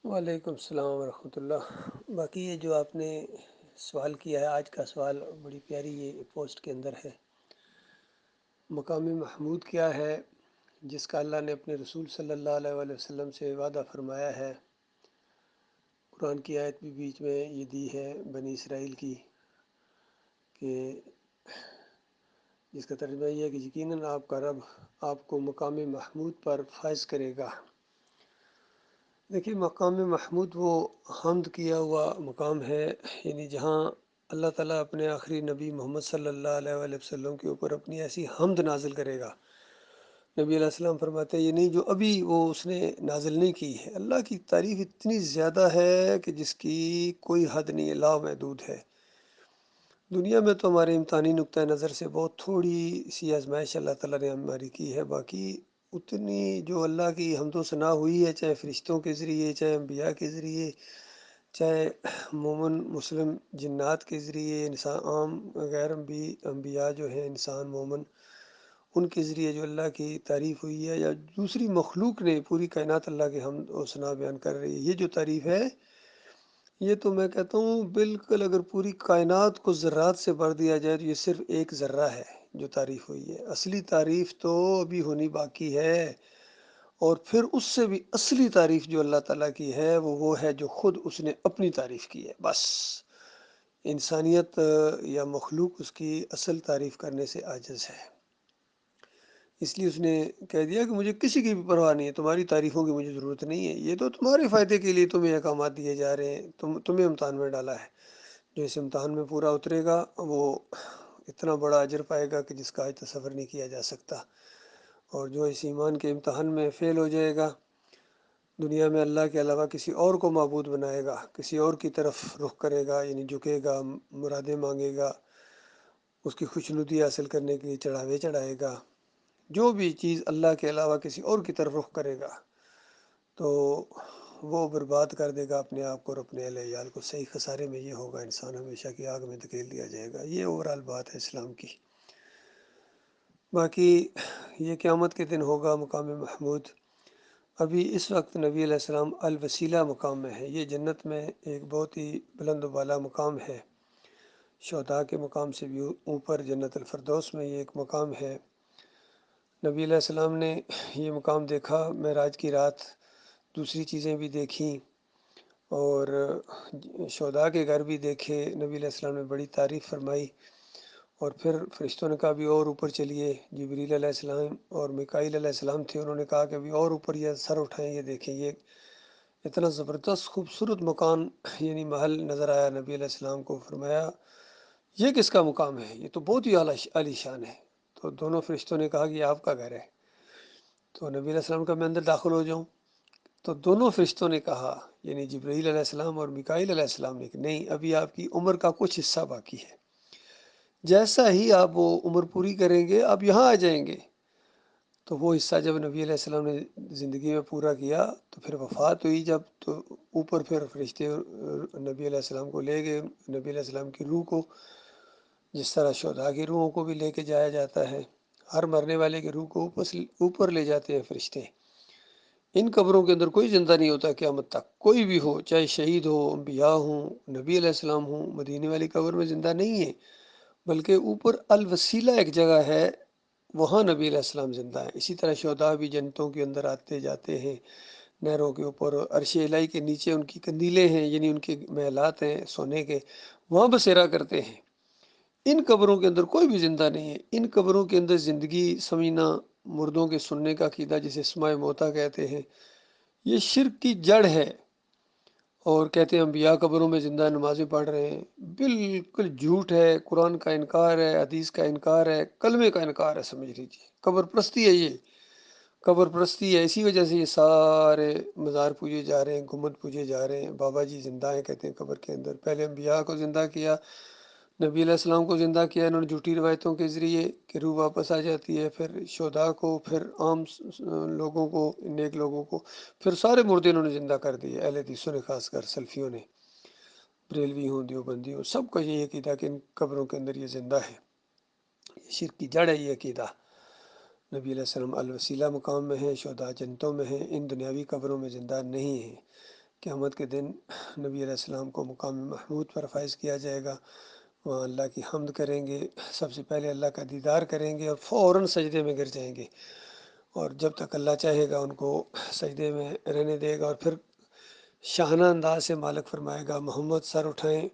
وعلیکم السلام ورحمۃ اللہ۔ باقی یہ جو آپ نے سوال کیا ہے، آج کا سوال بڑی پیاری یہ پوسٹ کے اندر ہے۔ مقام محمود کیا ہے جس کا اللہ نے اپنے رسول صلی اللہ علیہ وآلہ وسلم سے وعدہ فرمایا ہے؟ قرآن کی آیت بھی بیچ میں یہ دی ہے بنی اسرائیل کی، کہ جس کا ترجمہ یہ ہے کہ یقیناً آپ کا رب آپ کو مقام محمود پر فائز کرے گا۔ دیکھیے، مقام محمود وہ حمد کیا ہوا مقام ہے، یعنی جہاں اللہ تعالیٰ اپنے آخری نبی محمد صلی اللہ علیہ وآلہ وسلم کے اوپر اپنی ایسی حمد نازل کرے گا۔ نبی علیہ السلام فرماتے ہیں یہ نہیں جو ابھی وہ اس نے نازل نہیں کی ہے، اللہ کی تعریف اتنی زیادہ ہے کہ جس کی کوئی حد نہیں ہے، لامحدود ہے۔ دنیا میں تو ہمارے امتحانی نقطۂ نظر سے بہت تھوڑی سی آزمائش اللہ تعالیٰ نے ہماری کی ہے، باقی اتنی جو اللہ کی حمد و ثنا ہوئی ہے، چاہے فرشتوں کے ذریعے، چاہے انبیاء کے ذریعے، چاہے مومن مسلم جنات کے ذریعے، انسان عام غیر انبیاء جو ہیں، انسان مومن، ان کے ذریعے جو اللہ کی تعریف ہوئی ہے، یا دوسری مخلوق نے، پوری کائنات اللہ کے حمد و ثنا بیان کر رہی ہے۔ یہ جو تعریف ہے، یہ تو میں کہتا ہوں بالکل اگر پوری کائنات کو ذرات سے بھر دیا جائے تو یہ صرف ایک ذرہ ہے جو تعریف ہوئی ہے۔ اصلی تعریف تو ابھی ہونی باقی ہے، اور پھر اس سے بھی اصلی تعریف جو اللہ تعالیٰ کی ہے وہ ہے جو خود اس نے اپنی تعریف کی ہے۔ بس انسانیت یا مخلوق اس کی اصل تعریف کرنے سے عاجز ہے، اس لیے اس نے کہہ دیا کہ مجھے کسی کی بھی پرواہ نہیں ہے، تمہاری تعریفوں کی مجھے ضرورت نہیں ہے، یہ تو تمہارے فائدے کے لیے تمہیں احکامات دیے جا رہے ہیں، تمہیں امتحان میں ڈالا ہے۔ جو اس امتحان میں پورا اترے گا وہ اتنا بڑا اجر پائے گا کہ جس کا آج تصور نہیں کیا جا سکتا، اور جو اس ایمان کے امتحان میں فیل ہو جائے گا، دنیا میں اللہ کے علاوہ کسی اور کو معبود بنائے گا، کسی اور کی طرف رخ کرے گا، یعنی جھکے گا، مرادیں مانگے گا، اس کی خوشنودی حاصل کرنے کے لیے چڑھاوے چڑھائے گا، جو بھی چیز اللہ کے علاوہ کسی اور کی طرف رخ کرے گا تو وہ برباد کر دے گا اپنے آپ کو اور اپنے اہل عیال کو۔ صحیح خسارے میں یہ ہوگا، انسان ہمیشہ کی آگ میں دھکیل دیا جائے گا۔ یہ اوورال بات ہے اسلام کی۔ باقی یہ قیامت کے دن ہوگا مقام محمود۔ ابھی اس وقت نبی علیہ السلام الوسیلہ مقام میں ہے، یہ جنت میں ایک بہت ہی بلند و بالا مقام ہے، شہداء کے مقام سے بھی اوپر جنت الفردوس میں یہ ایک مقام ہے۔ نبی علیہ السلام نے یہ مقام دیکھا معراج کی رات، دوسری چیزیں بھی دیکھیں، اور شہداء کے گھر بھی دیکھے، نبی علیہ السلام نے بڑی تعریف فرمائی۔ اور پھر فرشتوں نے کہا بھی اور اوپر چلیے، جبریل علیہ السلام اور میکائیل علیہ السلام تھے، انہوں نے کہا کہ ابھی اور اوپر یہ سر اٹھائیں، یہ دیکھیں، یہ اتنا زبردست خوبصورت مکان یعنی محل نظر آیا نبی علیہ السلام کو۔ فرمایا یہ کس کا مقام ہے؟ یہ تو بہت ہی عالی شان ہے۔ تو دونوں فرشتوں نے کہا کہ یہ آپ کا گھر ہے۔ تو نبی علیہ السلام کا میں اندر داخل ہو جاؤں؟ تو دونوں فرشتوں نے کہا، یعنی جبرائیل علیہ السلام اور میکائیل علیہ السلام نے، کہ نہیں، ابھی آپ کی عمر کا کچھ حصہ باقی ہے، جیسا ہی آپ وہ عمر پوری کریں گے آپ یہاں آ جائیں گے۔ تو وہ حصہ جب نبی علیہ السلام نے زندگی میں پورا کیا تو پھر وفات ہوئی جب، تو اوپر پھر فرشتے نبی علیہ السلام کو لے گئے، نبی علیہ السلام کی روح کو، جس طرح شہداء کی روحوں کو بھی لے کے جایا جاتا ہے، ہر مرنے والے کی روح کو اوپر لے جاتے ہیں فرشتے۔ ان قبروں کے اندر کوئی زندہ نہیں ہوتا قیامت تک، کوئی بھی ہو، چاہے شہید ہو، انبیاء ہوں، نبی علیہ السلام ہوں، مدینے والی قبر میں زندہ نہیں ہے، بلکہ اوپر الوسیلہ ایک جگہ ہے، وہاں نبی علیہ السلام زندہ ہیں۔ اسی طرح شہداء بھی جنتوں کے اندر آتے جاتے ہیں، نہروں کے اوپر، عرش الہی کے نیچے ان کی قندیلیں ہیں، یعنی ان کے محلات ہیں سونے کے، وہاں بسیرا کرتے ہیں۔ ان قبروں کے اندر کوئی بھی زندہ نہیں ہے۔ ان قبروں کے اندر زندگی سمجھنا، مردوں کے سننے کا عقیدہ جسے اسماء موتیٰ کہتے ہیں، یہ شرک کی جڑ ہے۔ اور کہتے ہیں انبیاء قبروں میں زندہ نمازیں پڑھ رہے ہیں، بالکل جھوٹ ہے، قرآن کا انکار ہے، حدیث کا انکار ہے، کلمے کا انکار ہے، سمجھ لیجیے قبر پرستی ہے۔ یہ قبر پرستی ہے، اسی وجہ سے یہ سارے مزار پوجے جا رہے ہیں، گنبد پوجے جا رہے ہیں۔ بابا جی زندہ ہیں کہتے ہیں قبر کے اندر، پہلے انبیاء کو زندہ کیا، نبی علیہ السلام کو زندہ کیا انہوں نے جھوٹی روایتوں کے ذریعے کہ روح واپس آ جاتی ہے، پھر شہداء کو، پھر عام لوگوں کو، نیک لوگوں کو، پھر سارے مردے انہوں نے زندہ کر دیے، اہل حدیثوں نے، خاص کر سلفیوں نے، بریلوی ہوں، دیوبندی ہوں، سب کا یہ عقیدہ کہ ان قبروں کے اندر یہ زندہ ہے۔ یہ شرک کی جڑ ہے یہ عقیدہ۔ نبی علیہ السلام الوسیلہ مقام میں ہیں، شہداء جنتوں میں ہیں، ان دنیاوی قبروں میں زندہ نہیں ہیں۔ قیامت کے دن نبی علیہ السلام کو مقام محمود پر فائز کیا جائے گا، وہاں اللہ کی حمد کریں گے، سب سے پہلے اللہ کا دیدار کریں گے اور فوراً سجدے میں گر جائیں گے، اور جب تک اللہ چاہے گا ان کو سجدے میں رہنے دے گا، اور پھر شاہانہ انداز سے مالک فرمائے گا محمد سر اٹھائیں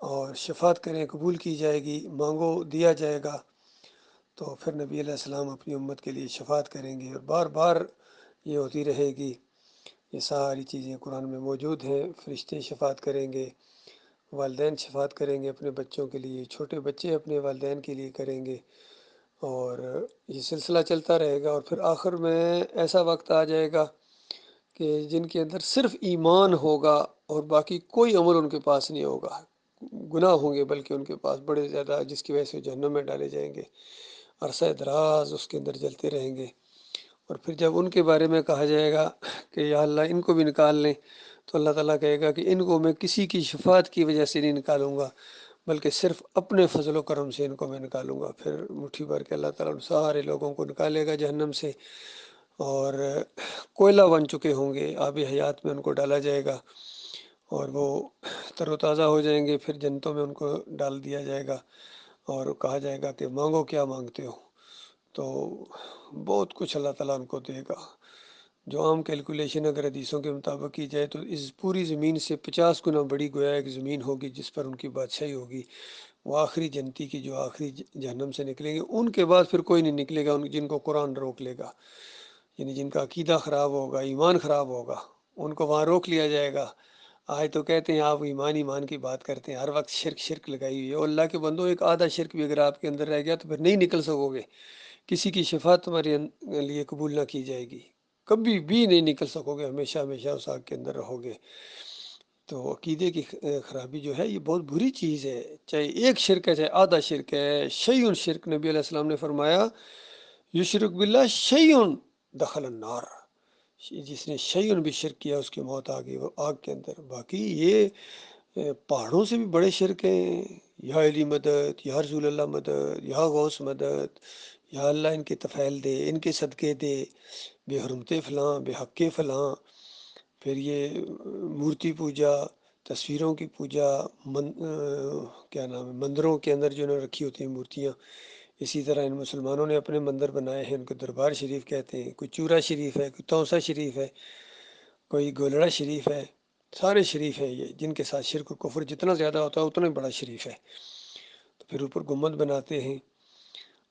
اور شفاعت کریں، قبول کی جائے گی، مانگو دیا جائے گا۔ تو پھر نبی علیہ السلام اپنی امت کے لیے شفاعت کریں گے، اور بار بار یہ ہوتی رہے گی۔ یہ ساری چیزیں قرآن میں موجود ہیں۔ فرشتے شفاعت کریں گے، والدین شفاعت کریں گے اپنے بچوں کے لیے، چھوٹے بچے اپنے والدین کے لیے کریں گے، اور یہ سلسلہ چلتا رہے گا۔ اور پھر آخر میں ایسا وقت آ جائے گا کہ جن کے اندر صرف ایمان ہوگا اور باقی کوئی عمل ان کے پاس نہیں ہوگا، گناہ ہوں گے بلکہ ان کے پاس بڑے زیادہ، جس کی وجہ سے جہنم میں ڈالے جائیں گے، عرصہ دراز اس کے اندر جلتے رہیں گے۔ اور پھر جب ان کے بارے میں کہا جائے گا کہ یا اللہ ان کو بھی نکال لیں، تو اللہ تعالیٰ کہے گا کہ ان کو میں کسی کی شفاعت کی وجہ سے نہیں نکالوں گا، بلکہ صرف اپنے فضل و کرم سے ان کو میں نکالوں گا۔ پھر مٹھی بھر کے اللہ تعالیٰ ان سارے لوگوں کو نکالے گا جہنم سے، اور کوئلہ بن چکے ہوں گے، آب حیات میں ان کو ڈالا جائے گا، اور وہ تر و تازہ ہو جائیں گے۔ پھر جنتوں میں ان کو ڈال دیا جائے گا، اور کہا جائے گا کہ مانگو کیا مانگتے ہو، تو بہت کچھ اللہ تعالیٰ ان کو دے گا۔ جو عام کیلکولیشن اگر حدیثوں کے مطابق کی جائے تو اس پوری زمین سے 50 گنا بڑی گویا ایک زمین ہوگی جس پر ان کی بادشاہی ہوگی۔ وہ آخری جنتی کی جو آخری جہنم سے نکلیں گے، ان کے بعد پھر کوئی نہیں نکلے گا جن کو قرآن روک لے گا، یعنی جن کا عقیدہ خراب ہوگا، ایمان خراب ہوگا، ان کو وہاں روک لیا جائے گا۔ آج تو کہتے ہیں آپ ایمان کی بات کرتے ہیں، ہر وقت شرک لگائی ہوئی ہے، اور اللہ کے بندو ایک آدھا شرک بھی اگر آپ کے اندر رہ گیا تو پھر نہیں نکل سکو گے، کسی کی شفاعت تمہارے لیے قبول نہ کی جائے گی، کبھی بھی نہیں نکل سکو گے، ہمیشہ ہمیشہ اس آگ کے اندر رہو گے۔ تو عقیدے کی خرابی جو ہے یہ بہت بری چیز ہے، چاہے ایک شرک ہے چاہے آدھا شرک ہے۔ شیء شرک، نبی علیہ السلام نے فرمایا یشرک باللہ شیء دخل النار، جس نے شیء بھی شرک کیا اس کی موت آ گئی وہ آگ کے اندر۔ باقی یہ پہاڑوں سے بھی بڑے شرک ہیں، یا علی مدد، یا رسول اللہ مدد، یا غوث مدد، یا اللہ ان کے طفیل دے، ان کے صدقے دے، بے حرمت فلاں، بے حق فلاں۔ پھر یہ مورتی پوجا، تصویروں کی پوجا، کیا نام ہے، مندروں کے اندر جو انہوں نے رکھی ہوتی ہیں مورتیاں، اسی طرح ان مسلمانوں نے اپنے مندر بنائے ہیں، ان کو دربار شریف کہتے ہیں، کوئی چورا شریف ہے، کوئی توسا شریف ہے، کوئی گولڑا شریف ہے، سارے شریف ہیں یہ، جن کے ساتھ شرک و کفر جتنا زیادہ ہوتا ہے اتنا بڑا شریف ہے۔ تو پھر اوپر گنبد بناتے ہیں،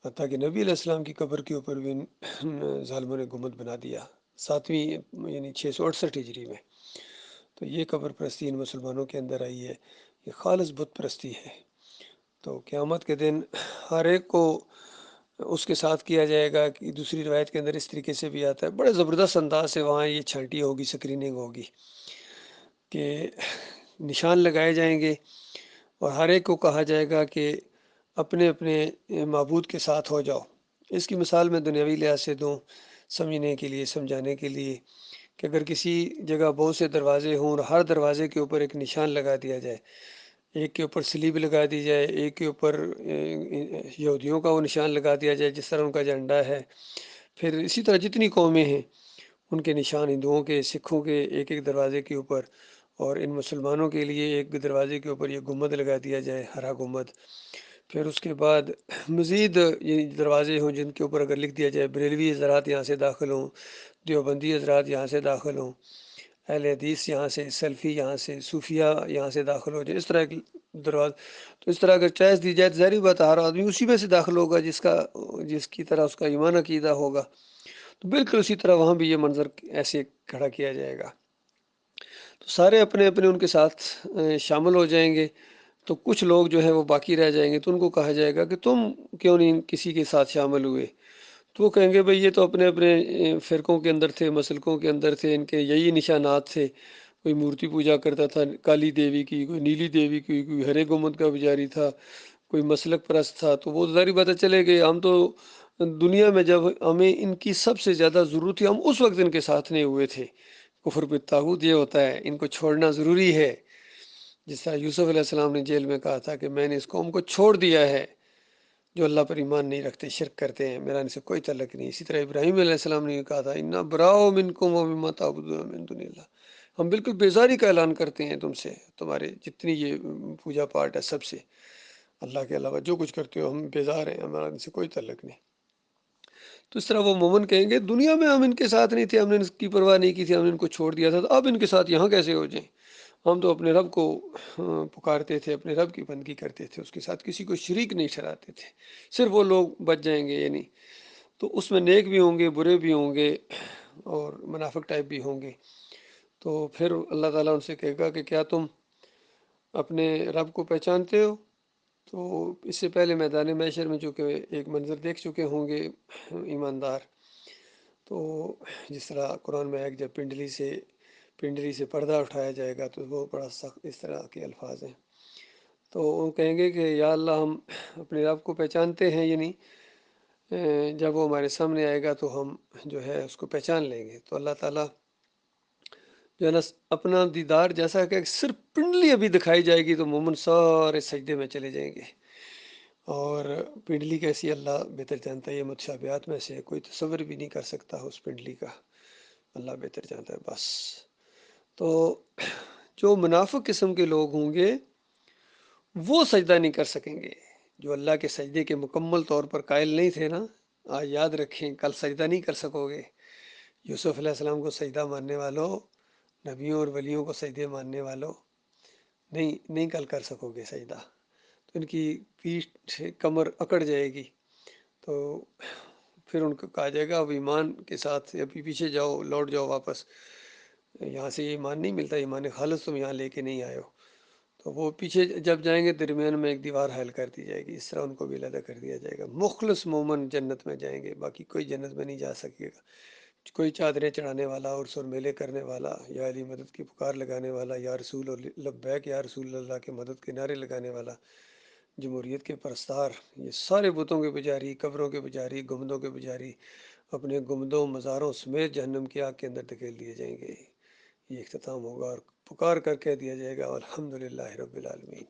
حتیٰ کہ نبی علیہ السلام کی قبر کے اوپر بھی ظالموں نے گنبد بنا دیا، 7ویں یعنی 668 ہجری میں۔ تو یہ قبر پرستی ان مسلمانوں کے اندر آئی ہے، یہ خالص بت پرستی ہے۔ تو قیامت کے دن ہر ایک کو اس کے ساتھ کیا جائے گا، کہ دوسری روایت کے اندر اس طریقے سے بھی آتا ہے، بڑے زبردست انداز سے وہاں یہ چھانٹی ہوگی، سکریننگ ہوگی کہ نشان لگائے جائیں گے، اور ہر ایک کو کہا جائے گا کہ اپنے اپنے معبود کے ساتھ ہو جاؤ۔ اس کی مثال میں دنیاوی لحاظ سے دوں، سمجھنے کے لیے، سمجھانے کے لیے، کہ اگر کسی جگہ بہت سے دروازے ہوں اور ہر دروازے کے اوپر ایک نشان لگا دیا جائے، ایک کے اوپر سلیب لگا دی جائے، ایک کے اوپر یہودیوں کا وہ نشان لگا دیا جائے جس طرح ان کا جھنڈا ہے، پھر اسی طرح جتنی قومیں ہیں ان کے نشان، ہندوؤں کے، سکھوں کے ایک ایک دروازے کے اوپر، اور ان مسلمانوں کے لیے ایک دروازے کے اوپر یہ گنبد لگا دیا جائے، ہرا گنبد۔ پھر اس کے بعد مزید یہ دروازے ہوں جن کے اوپر اگر لکھ دیا جائے بریلوی حضرات یہاں سے داخل ہوں، دیوبندی حضرات یہاں سے داخل ہوں، اہل حدیث یہاں سے، سلفی یہاں سے، صوفیہ یہاں سے داخل ہو جائے، اس طرح ایک دروازہ۔ تو اس طرح اگر چوائس دی جائے تو ظاہری بات ہر آدمی اسی میں سے داخل ہوگا جس کی طرح اس کا ایمان عقیدہ ہوگا۔ تو بالکل اسی طرح وہاں بھی یہ منظر ایسے کھڑا کیا جائے گا، تو سارے اپنے اپنے ان کے ساتھ شامل ہو جائیں گے۔ تو کچھ لوگ جو ہے وہ باقی رہ جائیں گے، تو ان کو کہا جائے گا کہ تم کیوں نہیں کسی کے ساتھ شامل ہوئے؟ تو وہ کہیں گے بھئی یہ تو اپنے اپنے فرقوں کے اندر تھے، مسلکوں کے اندر تھے، ان کے یہی نشانات تھے، کوئی مورتی پوجا کرتا تھا کالی دیوی کی، کوئی نیلی دیوی کی، کوئی ہرے گنبد کا پجاری تھا، کوئی مسلک پرست تھا۔ تو وہ ظاہری باتیں چلے گئے، ہم تو دنیا میں جب ہمیں ان کی سب سے زیادہ ضرورت تھی ہم اس وقت ان کے ساتھ نہیں ہوئے تھے۔ کفر بالطاغوت یہ ہوتا ہے، ان کو چھوڑنا ضروری ہے، جس طرح یوسف علیہ السلام نے جیل میں کہا تھا کہ میں نے اس قوم کو چھوڑ دیا ہے جو اللہ پر ایمان نہیں رکھتے، شرک کرتے ہیں، میرا ان سے کوئی تعلق نہیں۔ اسی طرح ابراہیم علیہ السلام نے کہا تھا انا براء منکم ومما تعبدون من دون اللہ، ہم بالکل بیزاری کا اعلان کرتے ہیں تم سے، تمہارے جتنی یہ پوجا پاٹ ہے سب سے، اللہ کے علاوہ جو کچھ کرتے ہو ہم بیزار ہیں، ہمارا ان سے کوئی تعلق نہیں۔ تو اس طرح وہ مومن کہیں گے دنیا میں ہم ان کے ساتھ نہیں تھے، ہم نے ان کی پرواہ نہیں کی تھی، ہم نے ان کو چھوڑ دیا تھا، تو اب ان کے ساتھ یہاں کیسے ہو جائیں؟ ہم تو اپنے رب کو پکارتے تھے، اپنے رب کی بندگی کرتے تھے، اس کے ساتھ کسی کو شریک نہیں ٹھہراتے تھے، صرف وہ لوگ بچ جائیں گے یعنی۔ تو اس میں نیک بھی ہوں گے، برے بھی ہوں گے، اور منافق ٹائپ بھی ہوں گے۔ تو پھر اللہ تعالیٰ ان سے کہے گا کہ کیا تم اپنے رب کو پہچانتے ہو؟ تو اس سے پہلے میدان محشر میں چونکہ ایک منظر دیکھ چکے ہوں گے ایماندار، تو جس طرح قرآن میں ہے کہ جب پنڈلی سے پردہ اٹھایا جائے گا تو وہ بڑا سخت اس طرح کے الفاظ ہیں۔ تو وہ کہیں گے کہ یا اللہ ہم اپنے رب کو پہچانتے ہیں، یعنی جب وہ ہمارے سامنے آئے گا تو ہم جو ہے اس کو پہچان لیں گے۔ تو اللہ تعالیٰ جو ہے نا اپنا دیدار، جیسا کہ صرف پنڈلی ابھی دکھائی جائے گی تو مومن سارے سجدے میں چلے جائیں گے، اور پنڈلی کیسی اللہ بہتر جانتا ہے، یہ متشابہات میں سے کوئی تصور بھی نہیں کر سکتا اس پنڈلی کا، اللہ بہتر جانتا ہے بس۔ تو جو منافق قسم کے لوگ ہوں گے وہ سجدہ نہیں کر سکیں گے، جو اللہ کے سجدے کے مکمل طور پر قائل نہیں تھے نا، آج یاد رکھیں کل سجدہ نہیں کر سکو گے۔ یوسف علیہ السلام کو سجدہ ماننے والوں، نبیوں اور ولیوں کو سجدے ماننے والوں، نہیں کل کر سکو گے سجدہ، تو ان کی پیٹھ کمر اکڑ جائے گی۔ تو پھر ان کو کہا جائے گا اب ایمان کے ساتھ ابھی پیچھے جاؤ، لوٹ جاؤ واپس، یہاں سے یہ ایمان نہیں ملتا، ایمان خالص تم یہاں لے کے نہیں آئے ہو۔ تو وہ پیچھے جب جائیں گے درمیان میں ایک دیوار حائل کر دی جائے گی، اس طرح ان کو بھی علیحدہ کر دیا جائے گا۔ مخلص مومن جنت میں جائیں گے، باقی کوئی جنت میں نہیں جا سکے گا۔ کوئی چادریں چڑھانے والا، عرس اور میلے کرنے والا، یا علی مدد کی پکار لگانے والا، یا رسول اور لبیک یا رسول اللہ کے مدد کے نعرے لگانے والا، جمہوریت کے پرستار، یہ سارے بتوں کے پجاری، قبروں کے پجاری، گنبدوں کے پجاری اپنے گنبدوں مزاروں سمیت جہنم کی آگ کے اندر دھکیل دیے جائیں گے۔ یہ اختتام ہوگا اور پکار کر کہہ دیا جائے گا الحمدللہ رب العالمین۔